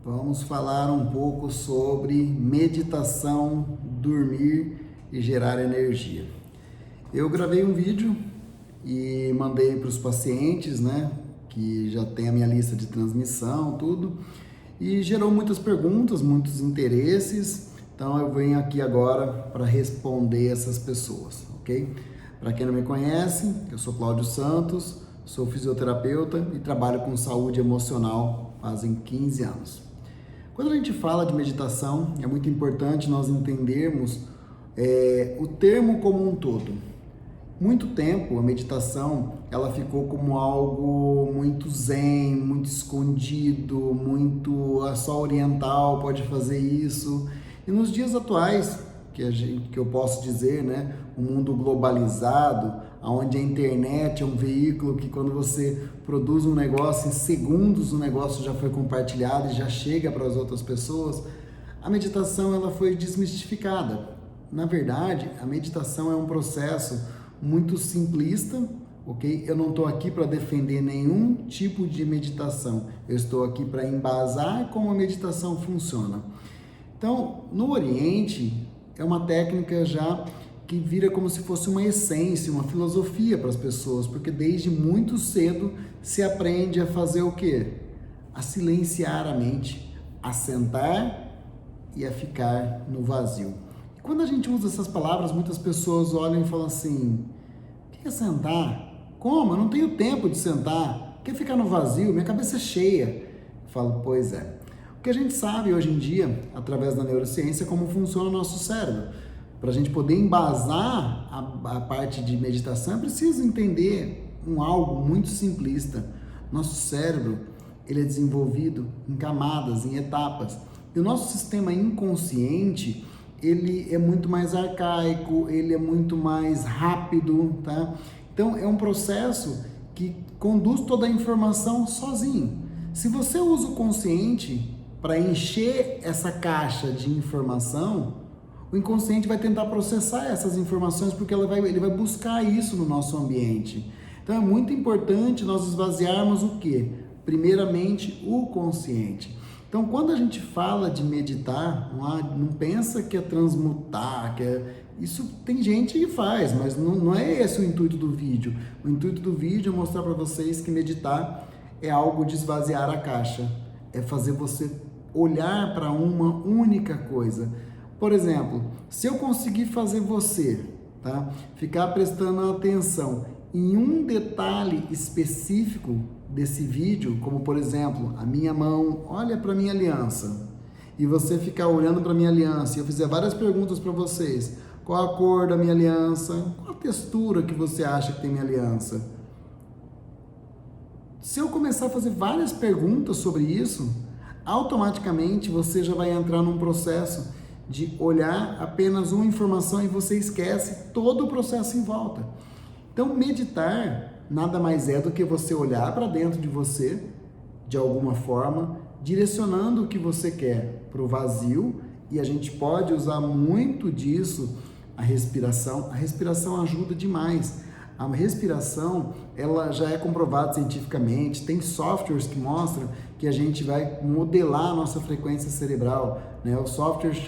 Vamos falar um pouco sobre meditação, dormir e gerar energia. Eu gravei um vídeo e mandei para os pacientes, né, que já tem a minha lista de transmissão, tudo, e gerou muitas perguntas, muitos interesses. Então eu venho aqui agora para responder essas pessoas, ok? Para quem não me conhece, eu sou Cláudio Santos, sou fisioterapeuta e trabalho com saúde emocional fazem 15 anos. Quando a gente fala de meditação, é muito importante nós entendermos o termo como um todo. Muito tempo a meditação ela ficou como algo muito zen, muito escondido, muito só oriental pode fazer isso. E nos dias atuais, que eu posso dizer, né, um mundo globalizado, onde a internet é um veículo que quando você produz um negócio, em segundos o negócio já foi compartilhado e já chega para as outras pessoas, a meditação ela foi desmistificada. Na verdade, a meditação é um processo muito simplista, ok? Eu não estou aqui para defender nenhum tipo de meditação, eu estou aqui para embasar como a meditação funciona. Então, no Oriente, é uma técnica já que vira como se fosse uma essência, uma filosofia para as pessoas, porque desde muito cedo se aprende a fazer o quê? A silenciar a mente, a sentar e a ficar no vazio. E quando a gente usa essas palavras, muitas pessoas olham e falam assim: o que é sentar? Como? Eu não tenho tempo de sentar. O que é ficar no vazio? Minha cabeça é cheia. Eu falo, pois é. O que a gente sabe hoje em dia, através da neurociência, é como funciona o nosso cérebro. Para a gente poder embasar a parte de meditação, é preciso entender algo muito simplista. Nosso cérebro ele é desenvolvido em camadas, em etapas. E o nosso sistema inconsciente, ele é muito mais arcaico, ele é muito mais rápido, tá? Então, é um processo que conduz toda a informação sozinho. Se você usa o consciente para encher essa caixa de informação, o inconsciente vai tentar processar essas informações porque ele vai buscar isso no nosso ambiente. Então é muito importante nós esvaziarmos o quê? Primeiramente, o consciente. Então, quando a gente fala de meditar, não pensa que é transmutar, isso tem gente que faz, mas não é esse o intuito do vídeo. O intuito do vídeo é mostrar para vocês que meditar é algo de esvaziar a caixa, é fazer você olhar para uma única coisa. Por exemplo, se eu conseguir fazer você, tá, ficar prestando atenção em um detalhe específico desse vídeo, como por exemplo, a minha mão olha para minha aliança, e você ficar olhando para minha aliança, e eu fizer várias perguntas para vocês: qual a cor da minha aliança? Qual a textura que você acha que tem minha aliança? Se eu começar a fazer várias perguntas sobre isso, automaticamente você já vai entrar num processo de olhar apenas uma informação e você esquece todo o processo em volta. Então, meditar nada mais é do que você olhar para dentro de você, de alguma forma, direcionando o que você quer para o vazio, e a gente pode usar muito disso, a respiração. A respiração ajuda demais. A respiração, ela já é comprovada cientificamente, tem softwares que mostram que a gente vai modelar a nossa frequência cerebral, né? Os softwares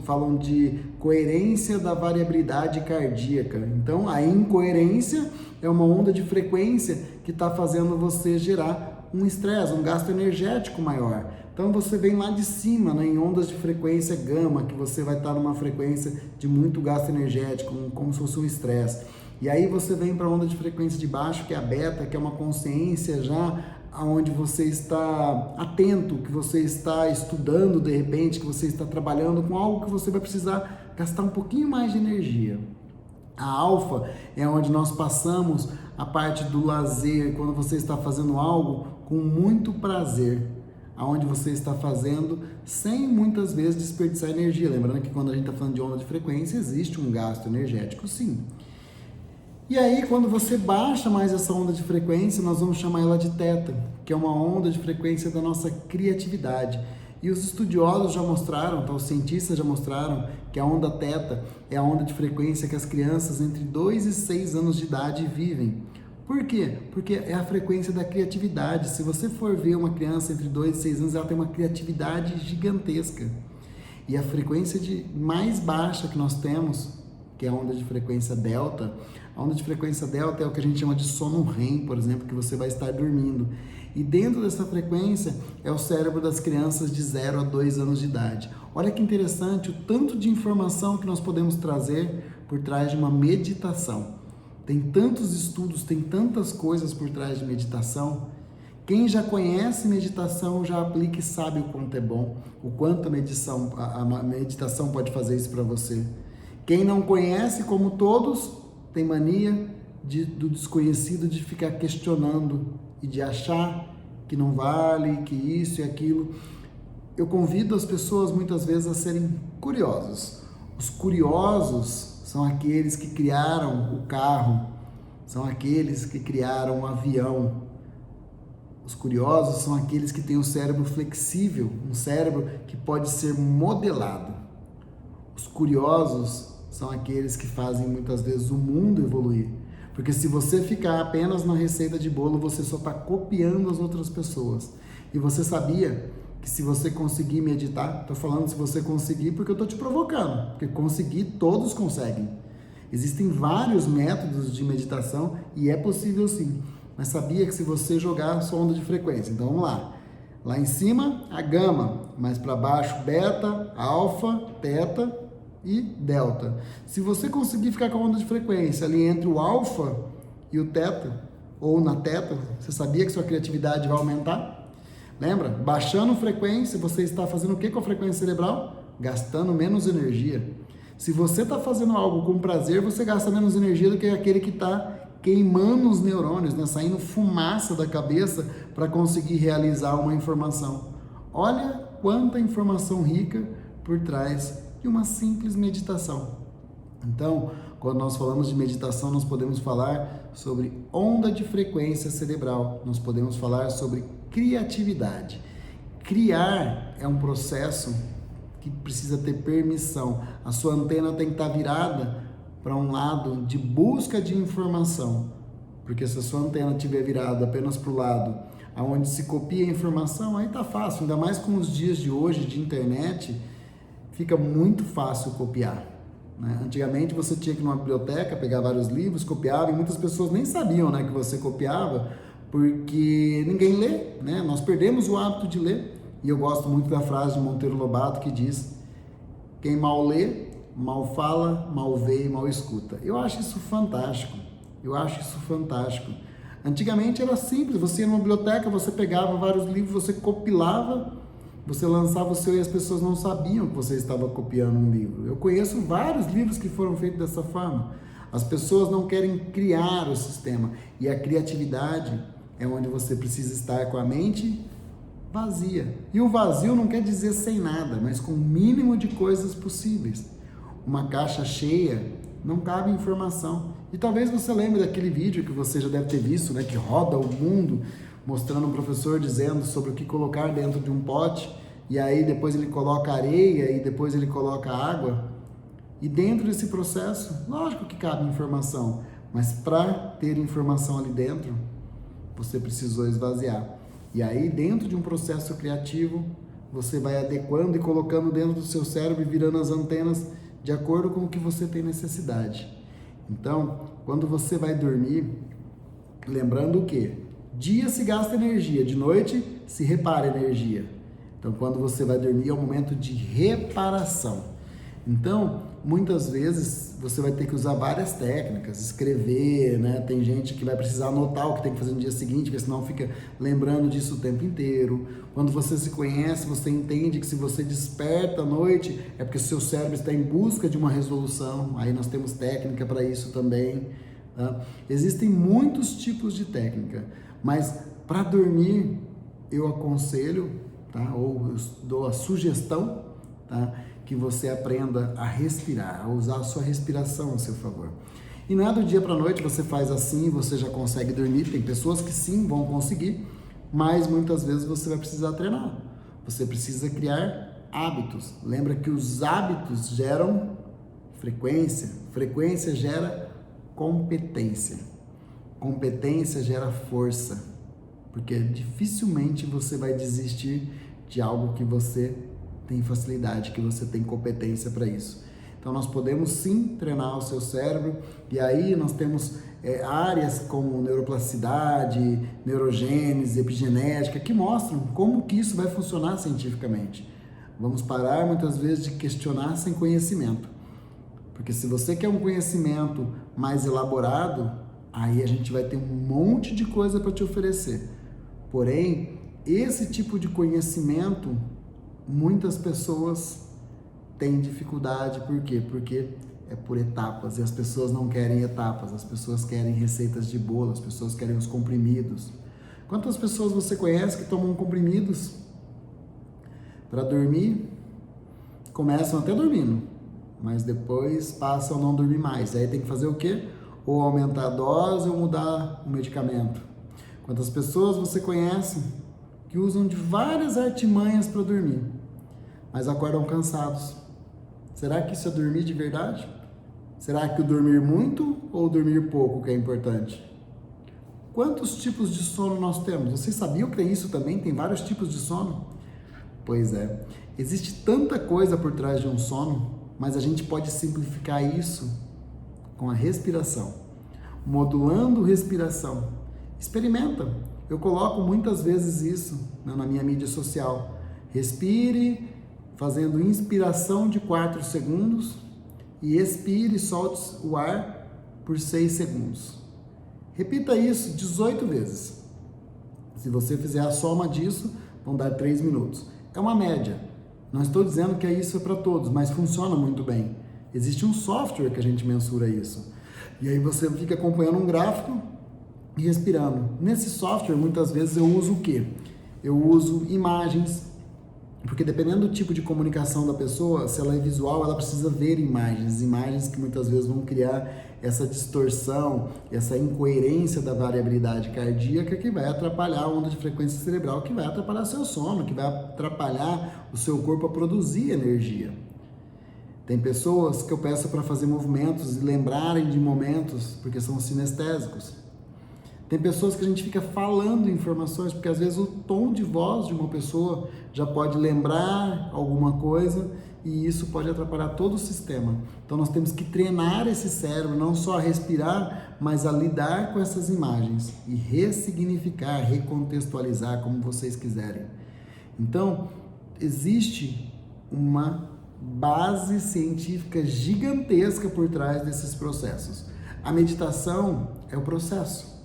falam de coerência da variabilidade cardíaca. Então, a incoerência é uma onda de frequência que está fazendo você gerar um estresse, um gasto energético maior. Então, você vem lá de cima, né, em ondas de frequência gama, que você vai estar numa frequência de muito gasto energético, como se fosse um estresse. E aí você vem para a onda de frequência de baixo, que é a beta, que é uma consciência já onde você está atento, que você está estudando de repente, que você está trabalhando com algo que você vai precisar gastar um pouquinho mais de energia. A alfa é onde nós passamos a parte do lazer, quando você está fazendo algo com muito prazer, aonde você está fazendo sem muitas vezes desperdiçar energia. Lembrando que quando a gente está falando de onda de frequência, existe um gasto energético, sim. E aí, quando você baixa mais essa onda de frequência, nós vamos chamar ela de teta, que é uma onda de frequência da nossa criatividade. E os estudiosos já mostraram, os cientistas já mostraram que a onda teta é a onda de frequência que as crianças entre 2 e 6 anos de idade vivem. Por quê? Porque é a frequência da criatividade. Se você for ver uma criança entre 2 e 6 anos, ela tem uma criatividade gigantesca. E a frequência mais baixa que nós temos, que é a onda de frequência delta, a onda de frequência delta é o que a gente chama de sono REM, por exemplo, que você vai estar dormindo. E dentro dessa frequência é o cérebro das crianças de 0 a 2 anos de idade. Olha que interessante o tanto de informação que nós podemos trazer por trás de uma meditação. Tem tantos estudos, tem tantas coisas por trás de meditação. Quem já conhece meditação já aplica e sabe o quanto é bom, o quanto a meditação pode fazer isso para você. Quem não conhece, como todos, tem mania do desconhecido, de ficar questionando e de achar que não vale, que isso e aquilo. Eu convido as pessoas muitas vezes a serem curiosos. Os curiosos são aqueles que criaram o carro, são aqueles que criaram o avião. Os curiosos são aqueles que têm um cérebro flexível, um cérebro que pode ser modelado. Os curiosos são aqueles que fazem muitas vezes o mundo evoluir. Porque se você ficar apenas na receita de bolo, você só está copiando as outras pessoas. E você sabia que se você conseguir meditar, estou falando se você conseguir porque eu estou te provocando, porque conseguir todos conseguem. Existem vários métodos de meditação e é possível sim. Mas sabia que se você jogar a sua onda de frequência, então vamos lá. Lá em cima, a gama, mais para baixo, beta, alfa, teta e delta. Se você conseguir ficar com a onda de frequência ali entre o alfa e o teta, ou na teta, você sabia que sua criatividade vai aumentar? Lembra? Baixando frequência, você está fazendo o que com a frequência cerebral? Gastando menos energia. Se você está fazendo algo com prazer, você gasta menos energia do que aquele que está queimando os neurônios, né? Saindo fumaça da cabeça para conseguir realizar uma informação. Olha quanta informação rica por trás de uma simples meditação. Então, quando nós falamos de meditação, nós podemos falar sobre onda de frequência cerebral, nós podemos falar sobre criatividade. Criar é um processo que precisa ter permissão. A sua antena tem que estar virada para um lado de busca de informação, porque se a sua antena estiver virada apenas para o lado onde se copia a informação, aí tá fácil, ainda mais com os dias de hoje de internet, fica muito fácil copiar, né? Antigamente você tinha que ir numa biblioteca, pegar vários livros, copiava, e muitas pessoas nem sabiam, né, que você copiava, porque ninguém lê, né? Nós perdemos o hábito de ler, e eu gosto muito da frase de Monteiro Lobato que diz: quem mal lê, mal fala, mal vê e mal escuta. Eu acho isso fantástico, Antigamente era simples, você ia numa biblioteca, você pegava vários livros, você compilava, você lançava o seu e as pessoas não sabiam que você estava copiando um livro. Eu conheço vários livros que foram feitos dessa forma. As pessoas não querem criar o sistema, e a criatividade é onde você precisa estar com a mente vazia. E o vazio não quer dizer sem nada, mas com o mínimo de coisas possíveis. Uma caixa cheia não cabe informação. E talvez você lembre daquele vídeo que você já deve ter visto, né, que roda o mundo, mostrando um professor dizendo sobre o que colocar dentro de um pote, e aí depois ele coloca areia e depois ele coloca água. E dentro desse processo, lógico que cabe informação, mas para ter informação ali dentro, você precisou esvaziar. E aí, dentro de um processo criativo, você vai adequando e colocando dentro do seu cérebro e virando as antenas de acordo com o que você tem necessidade. Então, quando você vai dormir, lembrando o quê? Dia se gasta energia, de noite se repara energia. Então, quando você vai dormir, é um momento de reparação. Então, muitas vezes, você vai ter que usar várias técnicas, escrever, né? Tem gente que vai precisar anotar o que tem que fazer no dia seguinte, porque senão fica lembrando disso o tempo inteiro. Quando você se conhece, você entende que se você desperta à noite, é porque o seu cérebro está em busca de uma resolução. Aí nós temos técnica para isso também, tá? Existem muitos tipos de técnica, mas para dormir, eu aconselho, tá? Ou eu dou a sugestão, tá? Que você aprenda a respirar, a usar a sua respiração a seu favor. E não é do dia para a noite, você faz assim e você já consegue dormir. Tem pessoas que sim vão conseguir, mas muitas vezes você vai precisar treinar. Você precisa criar hábitos. Lembra que os hábitos geram frequência, frequência gera competência. Competência gera força, porque dificilmente você vai desistir de algo que você tem facilidade, que você tem competência para isso. Então nós podemos sim treinar o seu cérebro, e aí nós temos áreas como neuroplasticidade, neurogênese, epigenética, que mostram como que isso vai funcionar cientificamente. Vamos parar muitas vezes de questionar sem conhecimento, porque se você quer um conhecimento mais elaborado, aí a gente vai ter um monte de coisa para te oferecer. Porém, esse tipo de conhecimento, muitas pessoas têm dificuldade. Por quê? Porque é por etapas, e as pessoas não querem etapas, as pessoas querem receitas de bolo, as pessoas querem os comprimidos. Quantas pessoas você conhece que tomam comprimidos para dormir? Começam até dormindo, mas depois passam a não dormir mais. Aí tem que fazer o quê? Ou aumentar a dose ou mudar o medicamento. Quantas pessoas você conhece que usam de várias artimanhas para dormir, mas acordam cansados? Será que isso é dormir de verdade? Será que o dormir muito ou o dormir pouco que é importante? Quantos tipos de sono nós temos? Vocês sabiam que tem isso também? Tem vários tipos de sono? Pois é, existe tanta coisa por trás de um sono, mas a gente pode simplificar isso com a respiração, modulando respiração. Experimenta. Eu coloco muitas vezes isso na minha mídia social. Respire, fazendo inspiração de 4 segundos e expire e solte o ar por 6 segundos. Repita isso 18 vezes. Se você fizer a soma disso, vão dar 3 minutos. É uma média. Não estou dizendo que isso é para todos, mas funciona muito bem. Existe um software que a gente mensura isso. E aí você fica acompanhando um gráfico e respirando. Nesse software, muitas vezes eu uso o quê? Eu uso imagens, porque dependendo do tipo de comunicação da pessoa, se ela é visual, ela precisa ver imagens que muitas vezes vão criar essa distorção, essa incoerência da variabilidade cardíaca que vai atrapalhar a onda de frequência cerebral, que vai atrapalhar seu sono, que vai atrapalhar o seu corpo a produzir energia. Tem pessoas que eu peço para fazer movimentos e lembrarem de momentos, porque são sinestésicos. Tem pessoas que a gente fica falando informações, porque às vezes o tom de voz de uma pessoa já pode lembrar alguma coisa e isso pode atrapalhar todo o sistema. Então nós temos que treinar esse cérebro, não só a respirar, mas a lidar com essas imagens e ressignificar, recontextualizar, como vocês quiserem. Então, existe uma base científica gigantesca por trás desses processos. A meditação é o processo.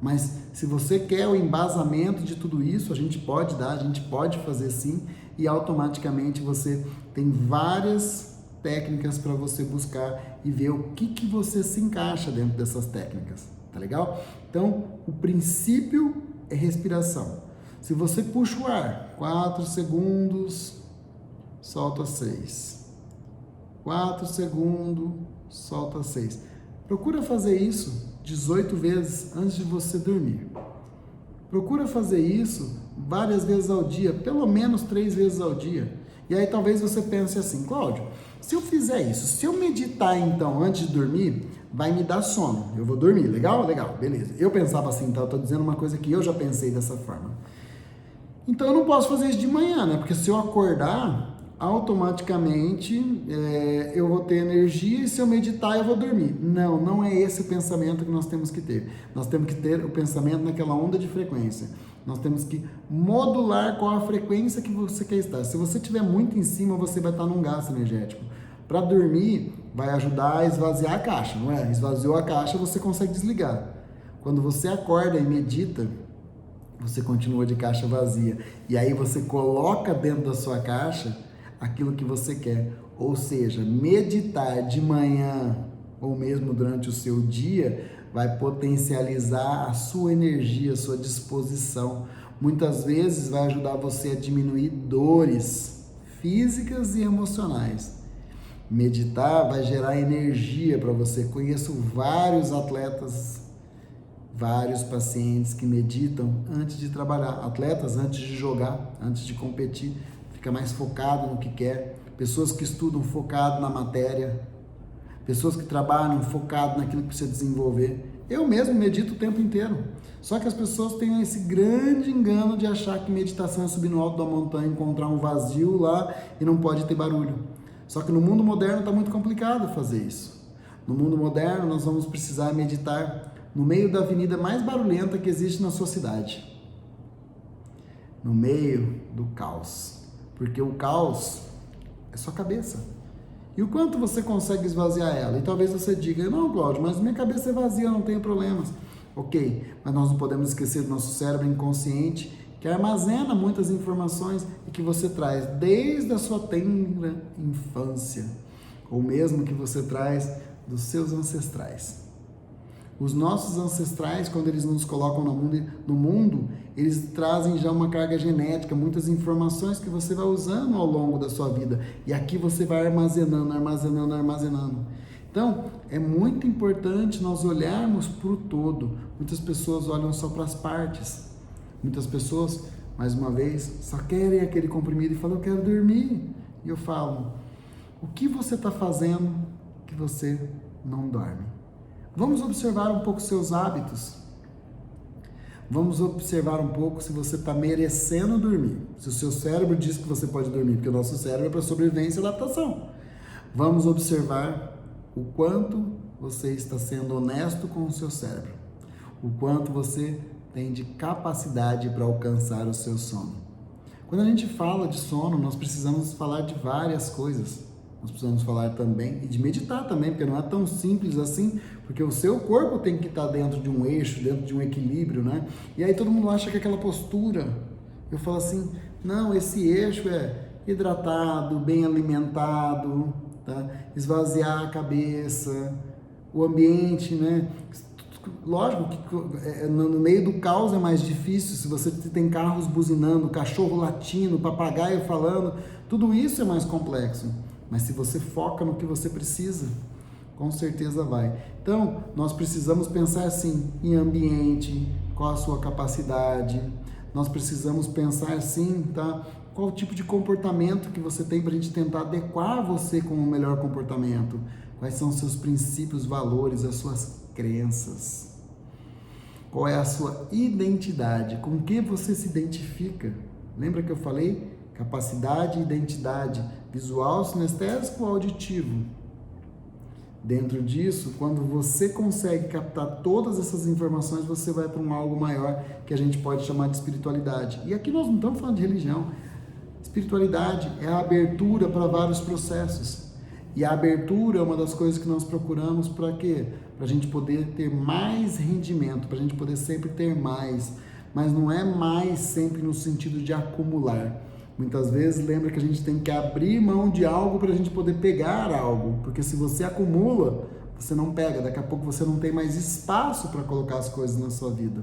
Mas se você quer o embasamento de tudo isso, a gente pode dar, a gente pode fazer sim, e automaticamente você tem várias técnicas para você buscar e ver o que você se encaixa dentro dessas técnicas, tá legal? Então, o princípio é respiração. Se você puxa o ar, 4 segundos, solta 6. 4 segundos, solta 6. Procura fazer isso 18 vezes antes de você dormir. Procura fazer isso várias vezes ao dia, pelo menos 3 vezes ao dia. E aí talvez você pense assim, Cláudio, se eu fizer isso, se eu meditar então antes de dormir, vai me dar sono, eu vou dormir, legal? Legal, beleza. Eu pensava assim, então eu tô dizendo uma coisa que eu já pensei dessa forma. Então eu não posso fazer isso de manhã, né? Porque se eu acordar, automaticamente eu vou ter energia e se eu meditar eu vou dormir. Não, não é esse o pensamento que nós temos que ter. Nós temos que ter o pensamento naquela onda de frequência. Nós temos que modular qual a frequência que você quer estar. Se você estiver muito em cima, você vai estar num gasto energético. Para dormir, vai ajudar a esvaziar a caixa, não é? Esvaziou a caixa, você consegue desligar. Quando você acorda e medita, você continua de caixa vazia. E aí você coloca dentro da sua caixa aquilo que você quer. Ou seja, meditar de manhã ou mesmo durante o seu dia vai potencializar a sua energia, a sua disposição. Muitas vezes vai ajudar você a diminuir dores físicas e emocionais. Meditar vai gerar energia para você. Conheço vários atletas, vários pacientes que meditam antes de trabalhar. Atletas antes de jogar, antes de competir, fica mais focado no que quer. Pessoas que estudam focado na matéria. Pessoas que trabalham focado naquilo que precisa desenvolver. Eu mesmo medito o tempo inteiro. Só que as pessoas têm esse grande engano de achar que meditação é subir no alto da montanha, encontrar um vazio lá e não pode ter barulho. Só que no mundo moderno está muito complicado fazer isso. No mundo moderno nós vamos precisar meditar no meio da avenida mais barulhenta que existe na sua cidade. No meio do caos. Porque o caos é sua cabeça. E o quanto você consegue esvaziar ela? E talvez você diga, não, Cláudio, mas minha cabeça é vazia, não tenho problemas. Ok, mas nós não podemos esquecer do nosso cérebro inconsciente, que armazena muitas informações e que você traz desde a sua tenra infância, ou mesmo que você traz dos seus ancestrais. Os nossos ancestrais, quando eles nos colocam no mundo, eles trazem já uma carga genética, muitas informações que você vai usando ao longo da sua vida. E aqui você vai armazenando. Então, é muito importante nós olharmos para o todo. Muitas pessoas olham só para as partes. Muitas pessoas, mais uma vez, só querem aquele comprimido e falam, eu quero dormir. E eu falo, o que você está fazendo que você não dorme? Vamos observar um pouco seus hábitos. Vamos observar um pouco se você está merecendo dormir. Se o seu cérebro diz que você pode dormir, porque o nosso cérebro é para sobrevivência e adaptação. Vamos observar o quanto você está sendo honesto com o seu cérebro. O quanto você tem de capacidade para alcançar o seu sono. Quando a gente fala de sono, nós precisamos falar de várias coisas. Nós precisamos falar também, e de meditar também, porque não é tão simples assim, porque o seu corpo tem que estar dentro de um eixo, dentro de um equilíbrio, né? E aí todo mundo acha que aquela postura, eu falo assim, não, esse eixo é hidratado, bem alimentado, tá? Esvaziar a cabeça, o ambiente, né? Lógico que no meio do caos é mais difícil, se você tem carros buzinando, cachorro latindo, papagaio falando, tudo isso é mais complexo. Mas se você foca no que você precisa, com certeza vai. Então, nós precisamos pensar assim, em ambiente, qual a sua capacidade. Nós precisamos pensar assim, tá? Qual o tipo de comportamento que você tem para a gente tentar adequar você com o melhor comportamento. Quais são os seus princípios, valores, as suas crenças. Qual é a sua identidade? Com que você se identifica? Lembra que eu falei? Capacidade e identidade, visual, sinestésico, auditivo. Dentro disso, quando você consegue captar todas essas informações, você vai para um algo maior que a gente pode chamar de espiritualidade. E aqui nós não estamos falando de religião. Espiritualidade é a abertura para vários processos. E a abertura é uma das coisas que nós procuramos para quê? Para a gente poder ter mais rendimento, para a gente poder sempre ter mais. Mas não é mais sempre no sentido de acumular. Muitas vezes lembra que a gente tem que abrir mão de algo para a gente poder pegar algo, porque se você acumula, você não pega, daqui a pouco você não tem mais espaço para colocar as coisas na sua vida.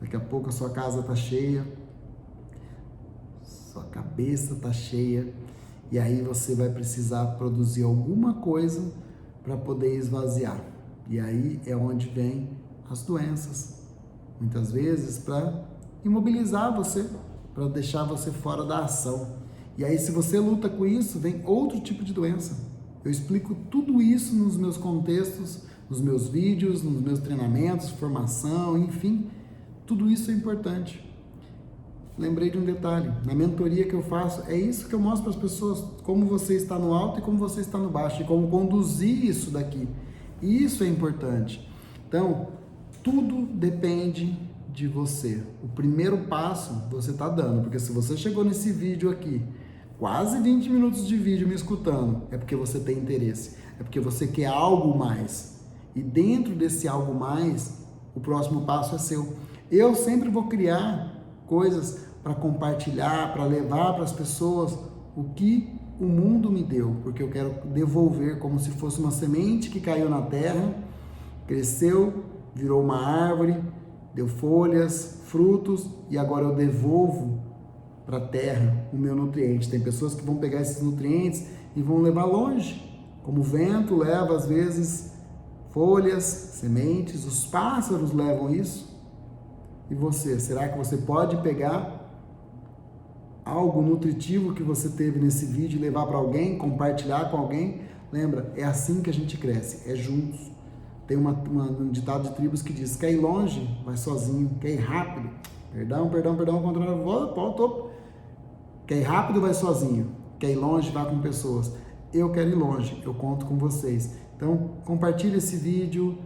Daqui a pouco a sua casa está cheia, sua cabeça está cheia, e aí você vai precisar produzir alguma coisa para poder esvaziar. E aí é onde vem as doenças, muitas vezes para imobilizar você, para deixar você fora da ação. E aí, se você luta com isso, vem outro tipo de doença. Eu explico tudo isso nos meus contextos, nos meus vídeos, nos meus treinamentos, formação, enfim, tudo isso é importante. Lembrei de um detalhe, na mentoria que eu faço, é isso que eu mostro para as pessoas, como você está no alto e como você está no baixo, e como conduzir isso daqui. Isso é importante. Então, tudo depende de você. O primeiro passo você está dando, porque se você chegou nesse vídeo aqui, quase 20 minutos de vídeo me escutando, é porque você tem interesse, é porque você quer algo mais. E dentro desse algo mais, o próximo passo é seu. Eu sempre vou criar coisas para compartilhar, para levar para as pessoas o que o mundo me deu, porque eu quero devolver como se fosse uma semente que caiu na terra, cresceu, virou uma árvore, deu folhas, frutos, e agora eu devolvo para a terra o meu nutriente. Tem pessoas que vão pegar esses nutrientes e vão levar longe, como o vento leva às vezes folhas, sementes, os pássaros levam isso. E você, será que você pode pegar algo nutritivo que você teve nesse vídeo e levar para alguém, compartilhar com alguém? Lembra, é assim que a gente cresce, é juntos. Tem um ditado de tribos que diz: quer ir longe, vai sozinho, quer ir rápido, perdão, ao contrário, voltou. Quer ir rápido, vai sozinho, quer ir longe, vai com pessoas. Eu quero ir longe, eu conto com vocês. Então, compartilhe esse vídeo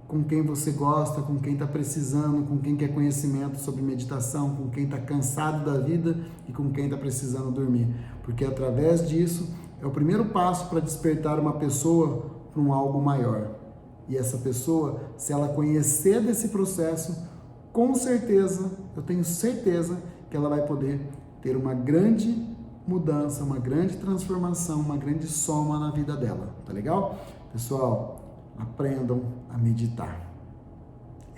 com quem você gosta, com quem está precisando, com quem quer conhecimento sobre meditação, com quem está cansado da vida e com quem está precisando dormir. Porque através disso é o primeiro passo para despertar uma pessoa para um algo maior. E essa pessoa, se ela conhecer desse processo, com certeza, eu tenho certeza que ela vai poder ter uma grande mudança, uma grande transformação, uma grande soma na vida dela, tá legal? Pessoal, aprendam a meditar.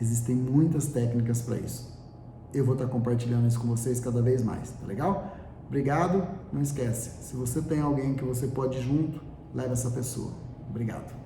Existem muitas técnicas para isso. Eu vou estar compartilhando isso com vocês cada vez mais, tá legal? Obrigado, não esquece, se você tem alguém que você pode ir junto, leve essa pessoa. Obrigado.